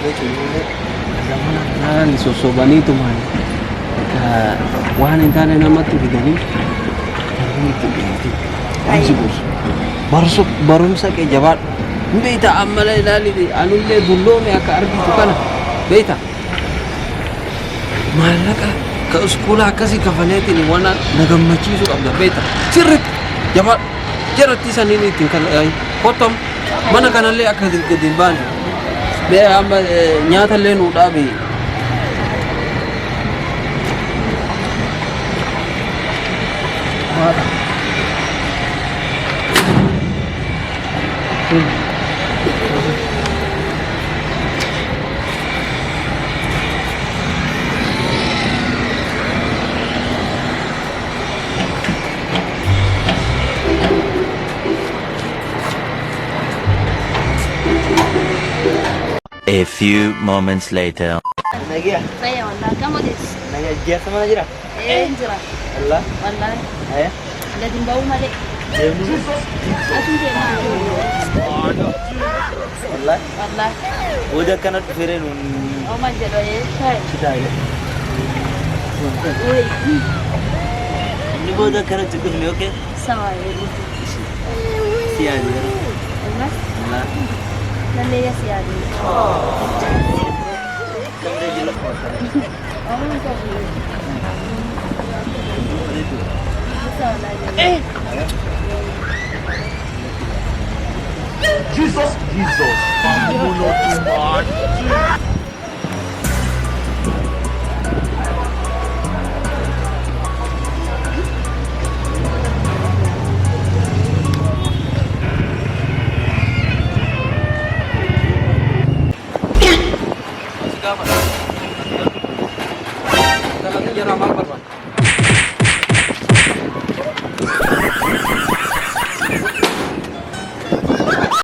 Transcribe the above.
Zaman sosobanii tuman waan hin taane namatti fidanii barumsa kee jabaadhu. Beeta ammala ilaali anullee dulloome akka argitu kana beeta maallaqa ka iskuula akkasii kafaleetiin waan na gammachiisu qabda beeta sirriitti jabaadhu jaratti saniin ittiin kan qotom mana kanallee akka gadi hin baane bee amma nyaatallee nuu dhaabe. A few moments later. Nagia, Saya wallah kamu dis. Nagia dia sama aja dah. Jira. Allah, Wallah. ayah. Jadi bau malik. Aku dia mah. Allah, Wallah. udah kan ada firin Oh manja doa ya. Hai. kita ya. Oi. Ini udah kan cukup nih oke? Sama ya. Siapa dia? Allah. Allah. Nanti ya siapa. Kamu dia jelas. Oh kau. Bisa lah. Jesus, kamu not too much. Talaga yan ang mapapag.